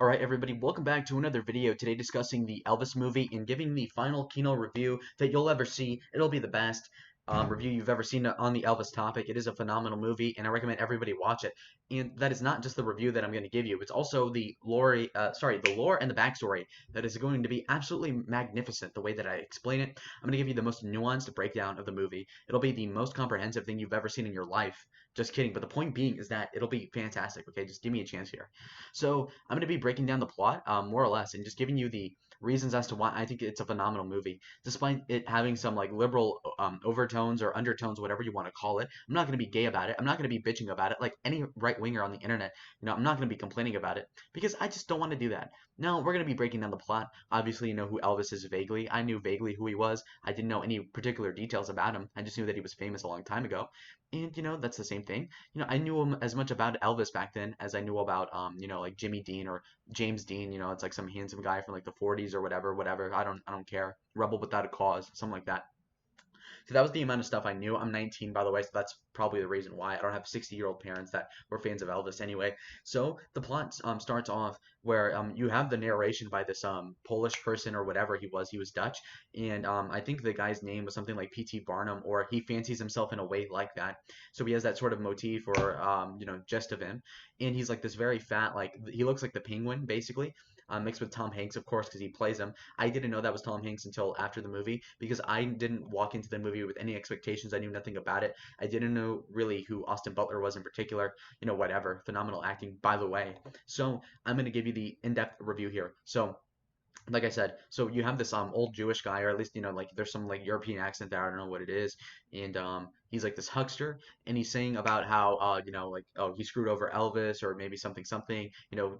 Alright everybody, welcome back to another video today discussing the Elvis movie and giving the final keynote review that you'll ever see. It'll be the best review you've ever seen on the Elvis topic. It is a phenomenal movie and I recommend everybody watch it. And that is not just the review that I'm going to give you, it's also the the lore and the backstory that is going to be absolutely magnificent the way that I explain it. I'm going to give you the most nuanced breakdown of the movie. It'll be the most comprehensive thing you've ever seen in your life. Just kidding, but the point being is that it'll be fantastic, okay? Just give me a chance here. So I'm going to be breaking down the plot, more or less, and just giving you the reasons as to why I think it's a phenomenal movie, despite it having some like liberal overtones or undertones, whatever you want to call it. I'm not going to be gay about it. I'm not going to be bitching about it like any right winger on the internet. I'm not going to be complaining about it because I just don't want to do that. Now we're going to be breaking down the plot. Obviously, you know who Elvis is vaguely. I knew vaguely who he was. I didn't know any particular details about him. I just knew that he was famous a long time ago, and that's the same thing. I knew him as much about Elvis back then as I knew about, like Jimmy Dean or James Dean. It's like some handsome guy from like the 40s or whatever, whatever. I don't care. Rebel without a cause, something like that. So that was the amount of stuff I knew. I'm 19, by the way, so that's probably the reason why. I don't have 60-year-old parents that were fans of Elvis anyway. So the plot starts off where you have the narration by this Polish person or whatever he was. He was Dutch, and I think the guy's name was something like P.T. Barnum, or he fancies himself in a way like that. So he has that sort of motif or just of him, and he's like this very fat, like he looks like the Penguin basically. Mixed with Tom Hanks, of course, because he plays him. I didn't know that was Tom Hanks until after the movie because I didn't walk into the movie with any expectations. I knew nothing about it. I didn't know really who Austin Butler was in particular. Whatever. Phenomenal acting, by the way. So I'm going to give you the in-depth review here. So like I said, so you have this old Jewish guy, or at least like there's some like European accent there. I don't know what it is, and he's like this huckster, and he's saying about how like oh he screwed over Elvis or maybe something something,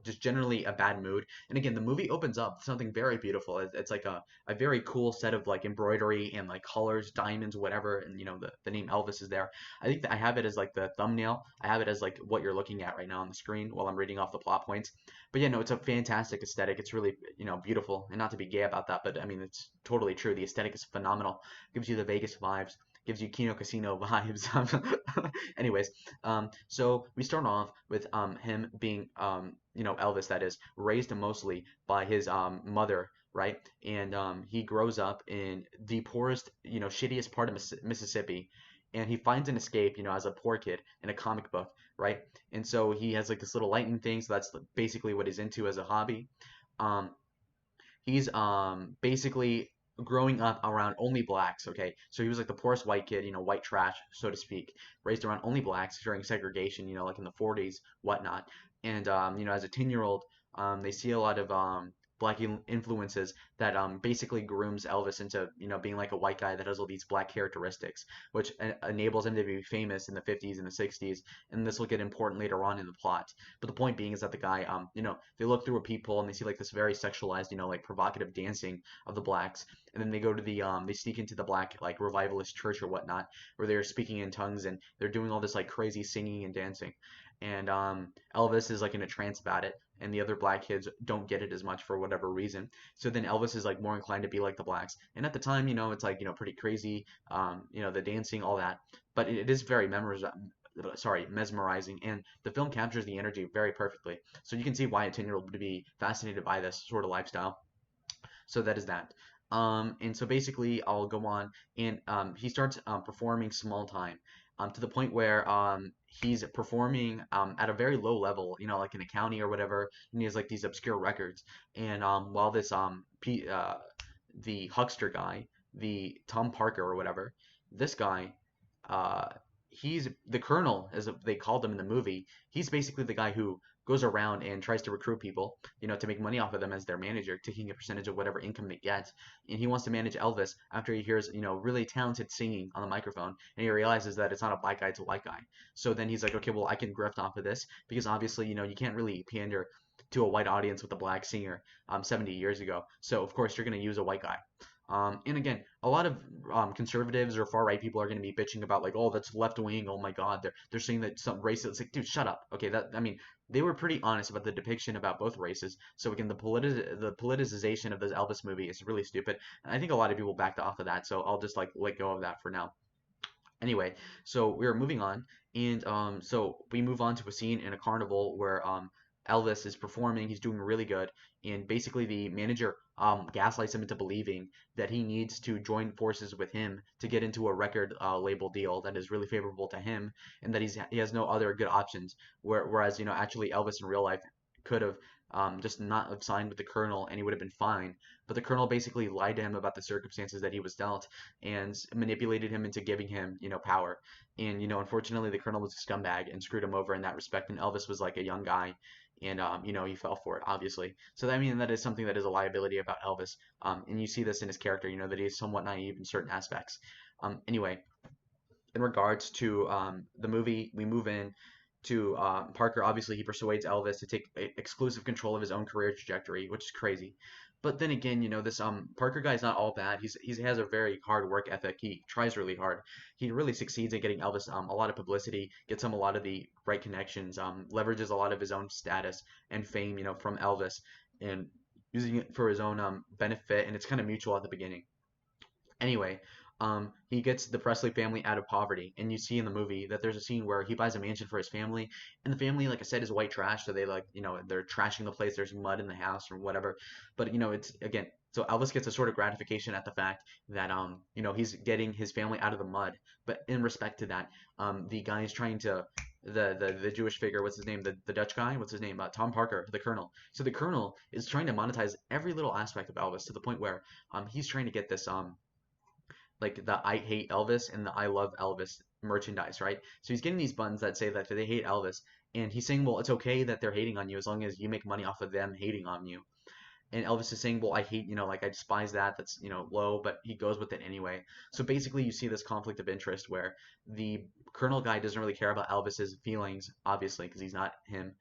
just generally a bad mood. And again, the movie opens up with something very beautiful. It's like a very cool set of like embroidery and like colors, diamonds, whatever, and the name Elvis is there. I think that I have it as like the thumbnail. I have it as like what you're looking at right now on the screen while I'm reading off the plot points. But yeah, no, it's a fantastic aesthetic. It's really, beautiful. And not to be gay about that, but I mean, it's totally true. The aesthetic is phenomenal. Gives you the Vegas vibes, gives you Kino Casino vibes. Anyways, so we start off with him being, Elvis, that is, raised mostly by his mother, right? And he grows up in the poorest, shittiest part of Mississippi. And he finds an escape, as a poor kid in a comic book, right? And so he has like this little lightning thing. So that's basically what he's into as a hobby. Um, he's basically growing up around only blacks. Okay, so he was like the poorest white kid, white trash, so to speak, raised around only blacks during segregation, like in the 40s, whatnot. And as a 10-year-old, they see a lot of black influences that basically grooms Elvis into being like a white guy that has all these black characteristics, which enables him to be famous in the 50s and the 60s. And this will get important later on in the plot. But the point being is that the guy, they look through a peephole and they see like this very sexualized, like provocative dancing of the blacks. And then they go to they sneak into the black like revivalist church or whatnot, where they're speaking in tongues and they're doing all this like crazy singing and dancing. And Elvis is like in a trance about it, and the other black kids don't get it as much for whatever reason. So then Elvis is like more inclined to be like the blacks. And at the time, it's like pretty crazy, the dancing, all that. But it is very mesmerizing, and the film captures the energy very perfectly. So you can see why a 10-year-old would be fascinated by this sort of lifestyle. So that is that. And so basically, I'll go on, and he starts performing small time, to the point where he's performing at a very low level, like in a county or whatever, and he has like these obscure records. And while this the huckster guy, the Tom Parker or whatever, this guy, uh, he's the colonel, as they called him in the movie. He's basically the guy who goes around and tries to recruit people, to make money off of them as their manager, taking a percentage of whatever income they get. And he wants to manage Elvis after he hears, really talented singing on the microphone, and he realizes that it's not a black guy, it's a white guy. So then he's like, okay, well, I can grift off of this because obviously, you can't really pander to a white audience with a black singer 70 years ago. So of course you're going to use a white guy. And again, a lot of conservatives or far right people are going to be bitching about like, oh, that's left wing. Oh my God, they're saying that some racist. It's like, dude, shut up. Okay, that I mean, they were pretty honest about the depiction about both races. So again, the politicization of this Elvis movie is really stupid. And I think a lot of people backed off of that. So I'll just like let go of that for now. Anyway, so we are moving on, and so we move on to a scene in a carnival where Elvis is performing, he's doing really good, and basically the manager gaslights him into believing that he needs to join forces with him to get into a record label deal that is really favorable to him, and that he has no other good options. Whereas actually Elvis in real life could have just not have signed with the Colonel and he would have been fine. But the Colonel basically lied to him about the circumstances that he was dealt and manipulated him into giving him power. And unfortunately, the Colonel was a scumbag and screwed him over in that respect. And Elvis was like a young guy, and he fell for it, obviously. So I mean, that is something that is a liability about Elvis. And you see this in his character, that he is somewhat naive in certain aspects. Anyway, in regards to the movie, we move in to Parker. Obviously, he persuades Elvis to take exclusive control of his own career trajectory, which is crazy. But then again, this Parker guy is not all bad. He has a very hard work ethic. He tries really hard. He really succeeds in getting Elvis a lot of publicity, gets him a lot of the right connections, leverages a lot of his own status and fame, from Elvis, and using it for his own benefit. And it's kind of mutual at the beginning. Anyway, he gets the Presley family out of poverty, and you see in the movie that there's a scene where he buys a mansion for his family, and the family, like I said, is white trash, so they they're trashing the place. There's mud in the house or whatever, but it's again. So Elvis gets a sort of gratification at the fact that he's getting his family out of the mud. But in respect to that, the guy is trying to the Jewish figure, what's his name? The Dutch guy, what's his name? Tom Parker, the Colonel. So the Colonel is trying to monetize every little aspect of Elvis to the point where he's trying to get this like the I hate Elvis and the I love Elvis merchandise, right? So he's getting these buttons that say that they hate Elvis, and he's saying, well, it's okay that they're hating on you as long as you make money off of them hating on you. And Elvis is saying, well, I hate, like I despise that. That's, low, but he goes with it anyway. So basically, you see this conflict of interest where the Colonel guy doesn't really care about Elvis's feelings, obviously, because he's not him,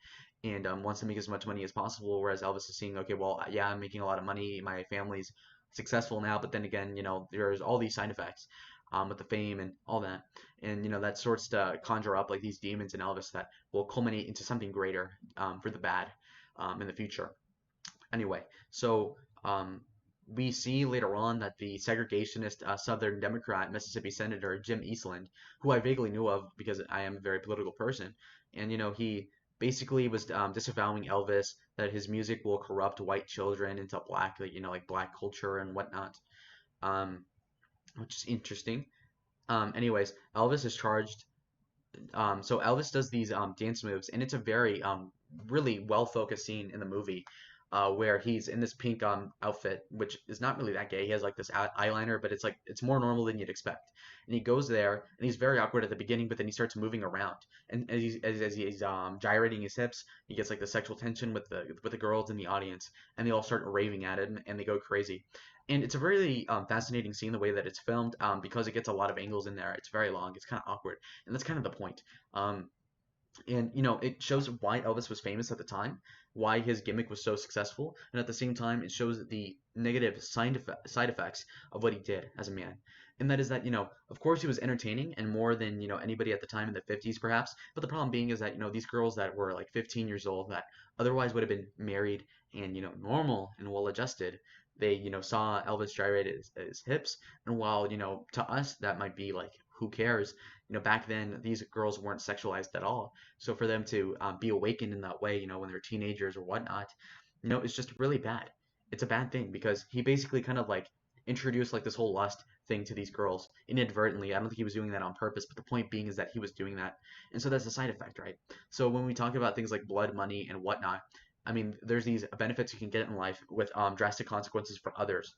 and wants to make as much money as possible. Whereas Elvis is seeing, okay, well, yeah, I'm making a lot of money. My family's successful now, but then again, there's all these side effects with the fame and all that. And, that sorts to conjure up like these demons in Elvis that will culminate into something greater for the bad in the future. Anyway, so we see later on that the segregationist Southern Democrat Mississippi Senator Jim Eastland, who I vaguely knew of because I am a very political person, and he basically was disavowing Elvis, that his music will corrupt white children into black, like black culture and whatnot, um, which is interesting. Anyways, Elvis is charged. So Elvis does these dance moves, and it's a very really well focused scene in the movie where he's in this pink outfit, which is not really that gay. He has like this eyeliner, but it's more normal than you'd expect. And he goes there, and he's very awkward at the beginning, but then he starts moving around, and as he's gyrating his hips, he gets like the sexual tension with the girls in the audience, and they all start raving at him, and they go crazy. And it's a really fascinating scene the way that it's filmed because it gets a lot of angles in there. It's very long. It's kind of awkward, and that's kind of the point. And it shows why Elvis was famous at the time, why his gimmick was so successful, and at the same time it shows the negative side effects of what he did as a man. And that is that, of course he was entertaining and more than, anybody at the time in the 50s perhaps, but the problem being is that, these girls that were like 15 years old that otherwise would have been married and, normal and well adjusted, they, saw Elvis gyrate his hips, and while, to us that might be like, who cares? Back then these girls weren't sexualized at all. So for them to be awakened in that way, when they're teenagers or whatnot, it's just really bad. It's a bad thing because he basically kind of like introduced like this whole lust thing to these girls inadvertently. I don't think he was doing that on purpose, but the point being is that he was doing that. And so that's a side effect, right? So when we talk about things like blood money and whatnot, I mean, there's these benefits you can get in life with drastic consequences for others.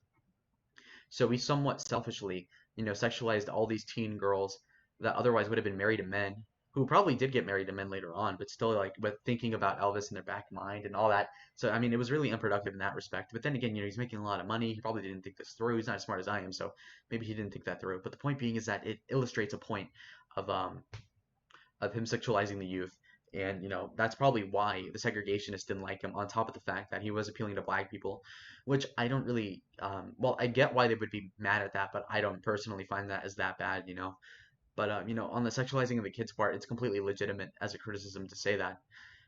So we somewhat selfishly, sexualized all these teen girls that otherwise would have been married to men, who probably did get married to men later on, but still like with thinking about Elvis in their back mind and all that. So I mean, it was really unproductive in that respect. But then again, he's making a lot of money. He probably didn't think this through. He's not as smart as I am, so maybe he didn't think that through. But the point being is that it illustrates a point of him sexualizing the youth. And that's probably why the segregationists didn't like him. On top of the fact that he was appealing to black people, which I don't really. Well, I get why they would be mad at that, but I don't personally find that as that bad. But on the sexualizing of the kids part, it's completely legitimate as a criticism to say that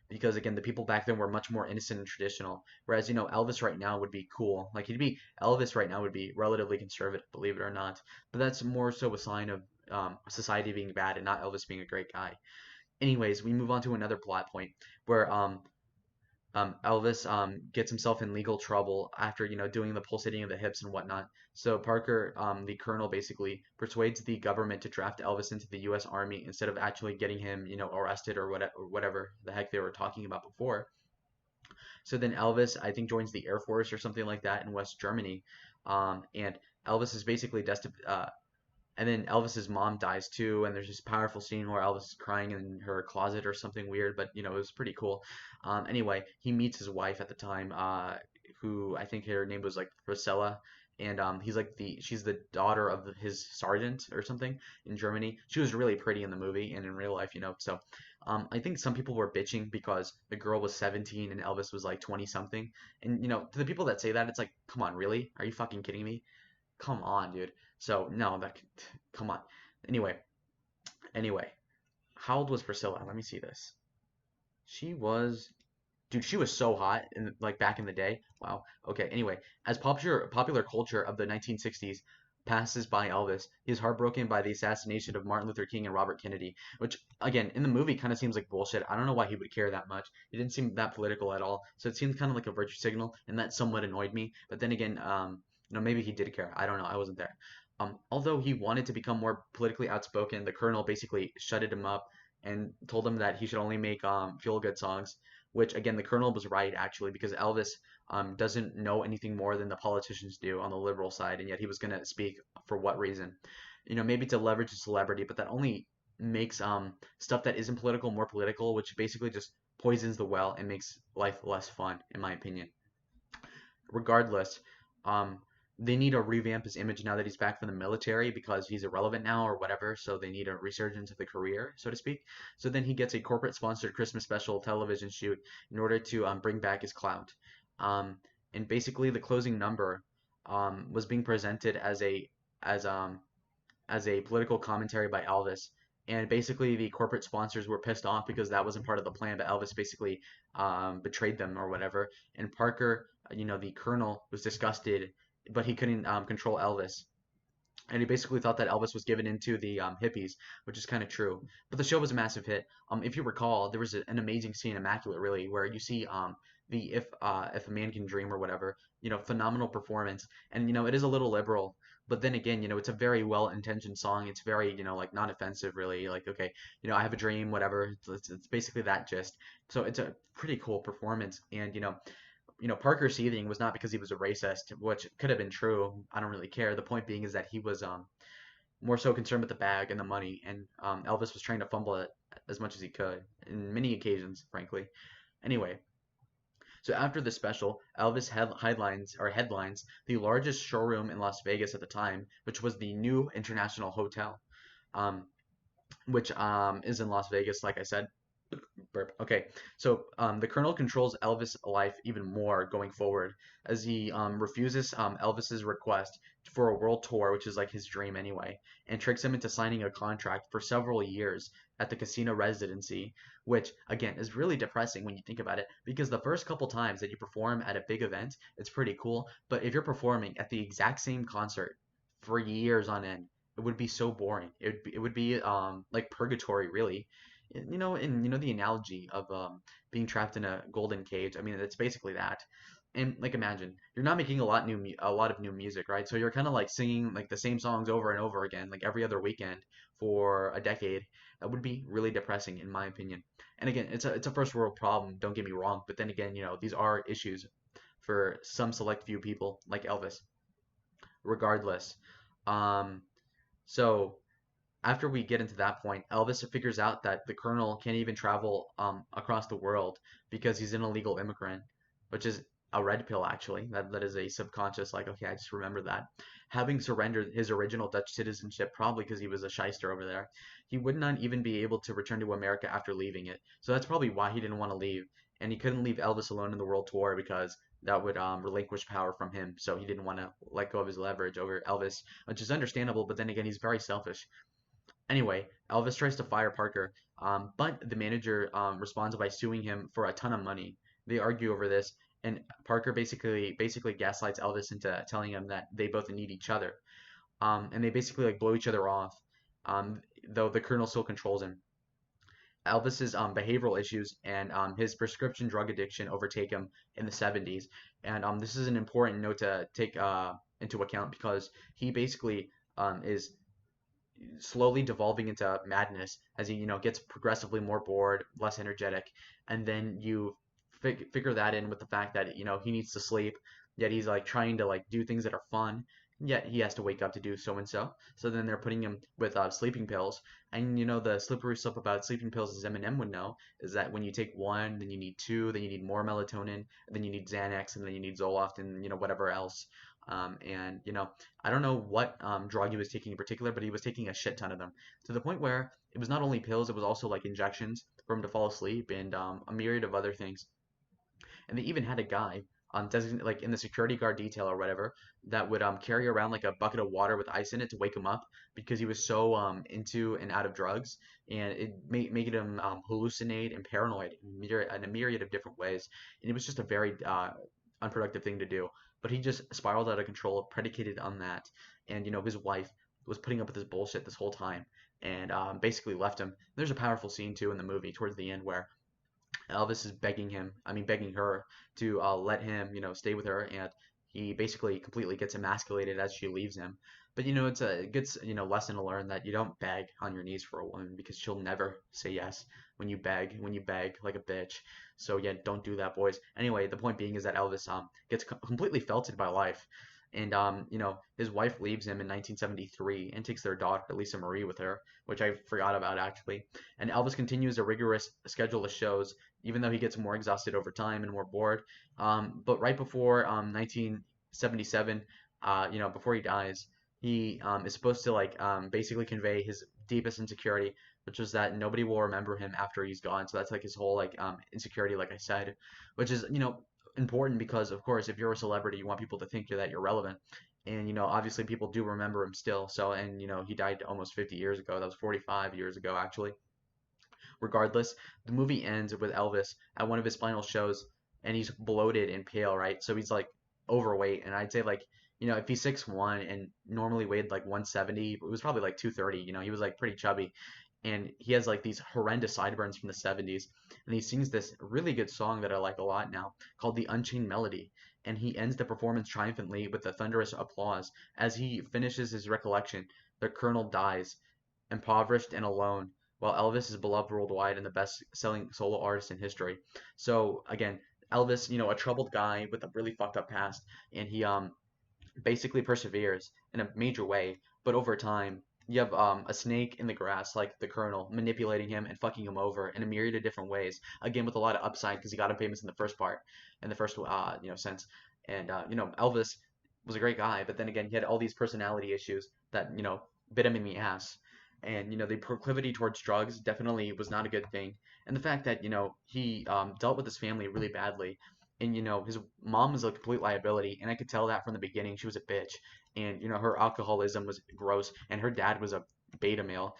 because again, the people back then were much more innocent and traditional. Whereas Elvis right now would be cool. Like Elvis right now would be relatively conservative, believe it or not. But that's more so a sign of society being bad and not Elvis being a great guy. Anyways, we move on to another plot point where Elvis gets himself in legal trouble after doing the pulsating of the hips and whatnot. So Parker, the colonel, basically persuades the government to draft Elvis into the U.S. Army instead of actually getting him arrested or whatever the heck they were talking about before. So then Elvis, I think, joins the Air Force or something like that in West Germany, and Elvis is basically destined. And then Elvis's mom dies too, and there's this powerful scene where Elvis is crying in her closet or something weird, but it was pretty cool. Anyway, he meets his wife at the time, who I think her name was like Priscilla, and he's like she's the daughter of his sergeant or something in Germany. She was really pretty in the movie and in real life, so I think some people were bitching because the girl was 17 and Elvis was like 20 something, and to the people that say that, it's like, come on, really? Are you fucking kidding me? Come on, dude. So no, come on. Anyway, anyway, how old was Priscilla? Let me see this. She was, dude, she was so hot in like back in the day. Wow. Okay. Anyway, as popular culture of the 1960s passes by Elvis, he is heartbroken by the assassination of Martin Luther King and Robert Kennedy, which again in the movie kind of seems like bullshit. I don't know why he would care that much. He didn't seem that political at all, so it seemed kind of like a virtue signal, and that somewhat annoyed me. But then again, maybe he did care. I don't know. I wasn't there. Although he wanted to become more politically outspoken, the colonel basically shutted him up and told him that he should only make feel-good songs. Which again, the colonel was right actually, because Elvis doesn't know anything more than the politicians do on the liberal side, and yet he was gonna speak for what reason? Maybe to leverage his celebrity, but that only makes stuff that isn't political more political, which basically just poisons the well and makes life less fun, in my opinion. Regardless, um, they need to revamp his image now that he's back from the military because he's irrelevant now or whatever. So they need a resurgence of the career, so to speak. So then he gets a corporate sponsored Christmas special television shoot in order to bring back his clout. Um, and basically, the closing number was being presented as um, as a political commentary by Elvis. And basically, the corporate sponsors were pissed off because that wasn't part of the plan, but Elvis basically betrayed them or whatever. And Parker, the colonel, was disgusted, but he couldn't control Elvis. And he basically thought that Elvis was given into the hippies, which is kind of true. But the show was a massive hit. If you recall, there was an amazing scene, immaculate really, where you see the if a man can dream or whatever, phenomenal performance, and it is a little liberal, but then again, it's a very well-intentioned song. It's very like non-offensive really. Like, okay, I have a dream, whatever. It's basically that gist. So it's a pretty cool performance, and Parker seething was not because he was a racist, which could have been true. I don't really care. The point being is that he was more so concerned with the bag and the money, and Elvis was trying to fumble it as much as he could in many occasions, frankly. Anyway, so after the special, Elvis headlines the largest showroom in Las Vegas at the time, which was the New International Hotel, um, which is in Las Vegas, like I said. Burp. Okay, so the Colonel controls Elvis' life even more going forward as he refuses Elvis's request for a world tour, which is like his dream anyway, and tricks him into signing a contract for several years at the casino residency, which again is really depressing when you think about it, because the first couple times that you perform at a big event, it's pretty cool, but if you're performing at the exact same concert for years on end, it would be so boring. It would be like purgatory, really. And the analogy of being trapped in a golden cage. I mean, it's basically that. And like, imagine you're not making a lot of new music, right? So you're kind of like singing like the same songs over and over again, like every other weekend for a decade. That would be really depressing, in my opinion. And again, it's a first world problem. Don't get me wrong, but then again, these are issues for some select few people, like Elvis. Regardless, um, so after we get into that point, Elvis figures out that the Colonel can't even travel across the world because he's an illegal immigrant, which is a red pill actually. That is a subconscious, like, okay, I just remember that. Having surrendered his original Dutch citizenship, probably because he was a shyster over there, he would not even be able to return to America after leaving it. So that's probably why he didn't want to leave, and he couldn't leave Elvis alone in the world tour because that would relinquish power from him. So he didn't want to let go of his leverage over Elvis, which is understandable. But then again, he's very selfish. Anyway, Elvis tries to fire Parker, but the manager responds by suing him for a ton of money. They argue over this, and Parker basically gaslights Elvis into telling him that they both need each other, and they basically like blow each other off, though the Colonel still controls him. Elvis's behavioral issues and his prescription drug addiction overtake him in the 70s. And this is an important note to take into account because he basically is slowly devolving into madness as he, gets progressively more bored, less energetic, and then you figure that in with the fact that he needs to sleep, yet he's like trying to like do things that are fun, yet he has to wake up to do so and so. So then they're putting him with sleeping pills, and the slippery slope about sleeping pills, as Eminem would know, is that when you take one, then you need two, then you need more melatonin, and then you need Xanax, and then you need Zoloft, and whatever else. And I don't know what drug he was taking in particular, but he was taking a shit ton of them to the point where it was not only pills, it was also like injections for him to fall asleep and a myriad of other things. And they even had a guy like in the security guard detail or whatever that would carry around like a bucket of water with ice in it to wake him up because he was so into and out of drugs, and it made him hallucinate and paranoid in a myriad of different ways. And it was just a very unproductive thing to do. But he just spiraled out of control, predicated on that. And his wife was putting up with this bullshit this whole time, and basically left him. There's a powerful scene too in the movie towards the end where Elvis is begging her to let him, stay with her, and he basically completely gets emasculated as she leaves him. But it's a good, lesson to learn that you don't beg on your knees for a woman because she'll never say yes when you beg like a bitch. So yeah, don't do that, boys. Anyway, the point being is that Elvis gets completely felted by life. And his wife leaves him in 1973 and takes their daughter, Lisa Marie, with her, which I forgot about actually. And Elvis continues a rigorous schedule of shows, even though he gets more exhausted over time and more bored. But right before 1977, before he dies, he is supposed to like basically convey his deepest insecurity, which was that nobody will remember him after he's gone. So that's like his whole like insecurity, like I said, which is important because of course if you're a celebrity, you want people to think that you're relevant. And obviously people do remember him still. So and he died almost 50 years ago. That was 45 years ago actually. Regardless, the movie ends with Elvis at one of his final shows, and he's bloated and pale, right? So he's like overweight, and I'd say like if he's 6'1" and normally weighed like 170, it was probably like 230. He was like pretty chubby, and he has like these horrendous sideburns from the 70s, and he sings this really good song that I like a lot now called the Unchained Melody, and he ends the performance triumphantly with the thunderous applause as he finishes his recollection. The colonel dies, impoverished and alone, while Elvis is beloved worldwide and the best-selling solo artist in history. So again, Elvis, a troubled guy with a really fucked up past, and he basically perseveres in a major way, but over time, you have a snake in the grass like the Colonel manipulating him and fucking him over in a myriad of different ways. Again, with a lot of upside because he got him famous in the first part, in the first sense. And Elvis was a great guy, but then again, he had all these personality issues that bit him in the ass. And the proclivity towards drugs definitely was not a good thing. And the fact that he dealt with his family really badly, and his mom was a complete liability, and I could tell that from the beginning. She was a bitch, and her alcoholism was gross, and her dad was a beta male.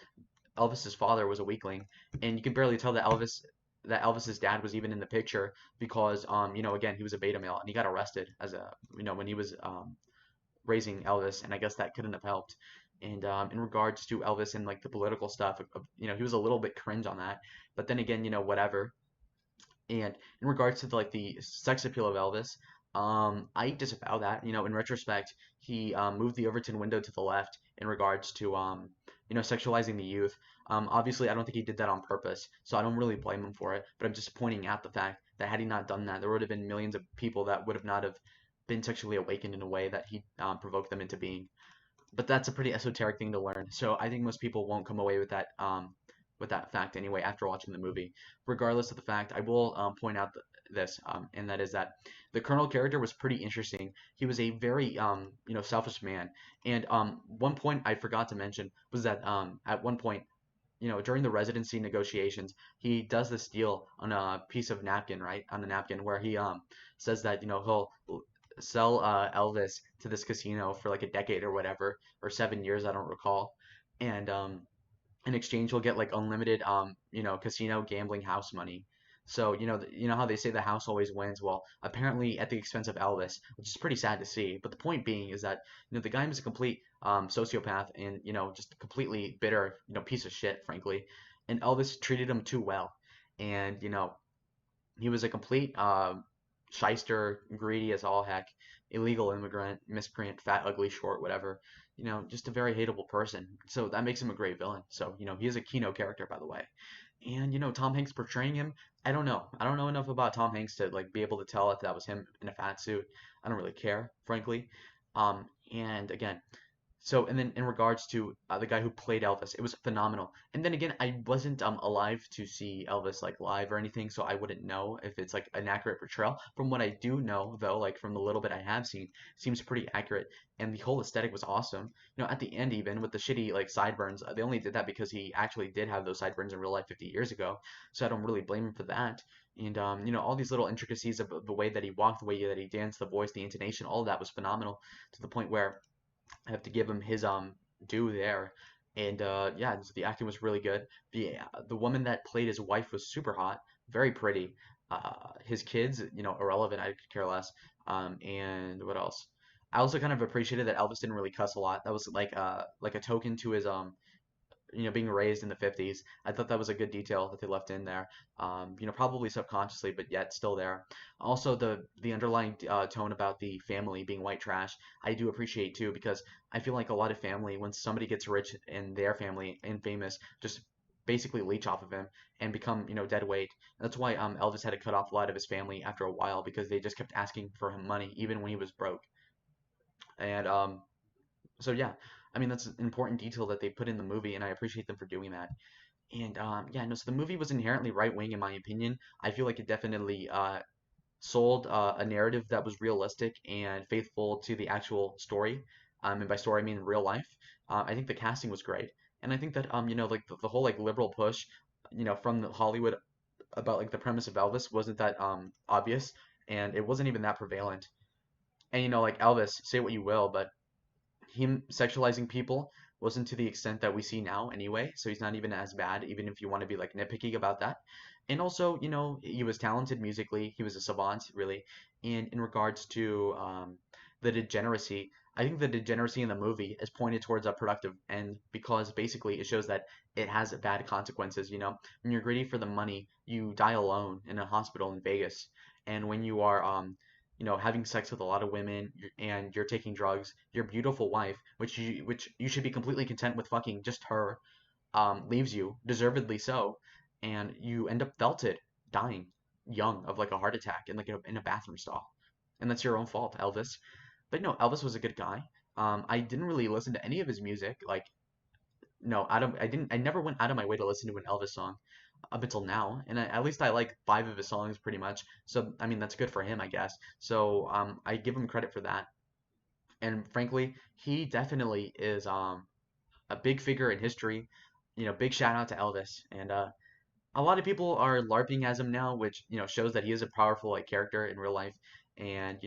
Elvis's father was a weakling, and you can barely tell that Elvis's dad was even in the picture because again, he was a beta male, and he got arrested as a when he was raising Elvis, and I guess that couldn't have helped. And in regards to Elvis and like the political stuff, he was a little bit cringe on that, but then again, whatever. And in regards to the sex appeal of Elvis, I disavow that. In retrospect, he moved the Overton window to the left in regards to sexualizing the youth. Obviously, I don't think he did that on purpose, so I don't really blame him for it. But I'm just pointing out the fact that had he not done that, there would have been millions of people that would have not have been sexually awakened in a way that he provoked them into being. But that's a pretty esoteric thing to learn. So I think most people won't come away with that fact anyway after watching the movie. Regardless of the fact, I will point out this, and that is that the Colonel character was pretty interesting. He was a very selfish man, and one point I forgot to mention was that at one point during the residency negotiations, he does this deal on a piece of napkin, right? On the napkin where he says that he'll sell Elvis to this casino for like a decade or whatever, or 7 years, I don't recall, and in exchange he'll get like unlimited casino gambling house money. So how they say the house always wins. Well, apparently at the expense of Elvis, which is pretty sad to see. But the point being is that the guy was a complete sociopath and just completely bitter piece of shit, frankly. and Elvis treated him too well. And he was a complete shyster, greedy as all heck, illegal immigrant, miscreant, fat, ugly, short, whatever. Just a very hateable person. So that makes him a great villain. So he is a Kino character, by the way. And Tom Hanks portraying him, I don't know. I don't know enough about Tom Hanks to like be able to tell if that was him in a fat suit. I don't really care, frankly. And again, so, and then in regards to the guy who played Elvis, it was phenomenal. And then again, I wasn't alive to see Elvis like live or anything, so I wouldn't know if it's like an accurate portrayal. From what I do know, though, like from the little bit I have seen, seems pretty accurate. And the whole aesthetic was awesome. At the end, even with the shitty like sideburns, they only did that because he actually did have those sideburns in real life 50 years ago. So I don't really blame him for that. And all these little intricacies of the way that he walked, the way that he danced, the voice, the intonation, all of that was phenomenal to the point where I have to give him his due there. And yeah, the acting was really good. The woman that played his wife was super hot, very pretty. His kids, irrelevant. I could care less. And what else? I also kind of appreciated that Elvis didn't really cuss a lot. That was like a token to his being raised in the 50s. I thought that was a good detail that they left in there. Probably subconsciously, but yet still there. Also, the underlying tone about the family being white trash, I do appreciate too, because I feel like a lot of family, when somebody gets rich in their family and famous, just basically leech off of him and become, dead weight. That's why Elvis had to cut off a lot of his family after a while because they just kept asking for him money even when he was broke. And so yeah, I mean that's an important detail that they put in the movie, and I appreciate them for doing that. And yeah, no, so the movie was inherently right wing in my opinion. I feel like it definitely sold a narrative that was realistic and faithful to the actual story. And by story I mean real life. I think the casting was great, and I think that like the whole like liberal push, from the Hollywood about like the premise of Elvis wasn't that obvious, and it wasn't even that prevalent. And like Elvis, say what you will, but him sexualizing people wasn't to the extent that we see now anyway, so he's not even as bad, even if you want to be like nitpicky about that. And also, he was talented musically, he was a savant, really. And in regards to the degeneracy, I think the degeneracy in the movie is pointed towards a productive end because basically it shows that it has bad consequences. When you're greedy for the money, you die alone in a hospital in Vegas. And when you are having sex with a lot of women and you're taking drugs, your beautiful wife, which you should be completely content with fucking just her, leaves you, deservedly so, and you end up belted, dying young of like a heart attack in like in a bathroom stall, and that's your own fault, Elvis. But no, Elvis was a good guy. I didn't really listen to any of his music, like no, I never went out of my way to listen to an Elvis song up until now, and at least I like five of his songs pretty much. So I mean that's good for him, I guess. So I give him credit for that. And frankly, he definitely is a big figure in history. Big shout out to Elvis. And a lot of people are LARPing as him now, which shows that he is a powerful like character in real life, and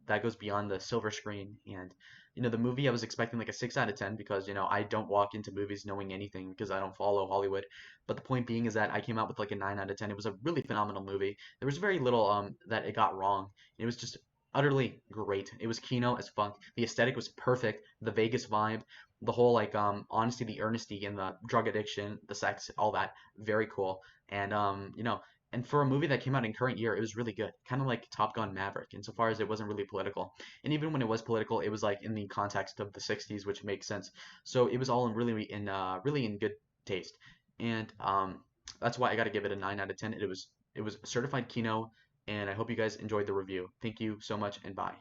that goes beyond the silver screen. And the movie I was expecting like a 6 out of 10 because I don't walk into movies knowing anything because I don't follow Hollywood. But the point being is that I came out with like a 9 out of 10. It was a really phenomenal movie. There was very little that it got wrong. It was just utterly great. It was Kino as fuck. The aesthetic was perfect. The Vegas vibe, the whole like honesty, the earnesty, and the drug addiction, the sex, all that, very cool. And and for a movie that came out in current year, it was really good, kind of like Top Gun Maverick, insofar as it wasn't really political. And even when it was political, it was like in the context of the '60s, which makes sense. So it was all in really in good taste. And that's why I got to give it a 9 out of 10. It was certified Kino, and I hope you guys enjoyed the review. Thank you so much, and bye.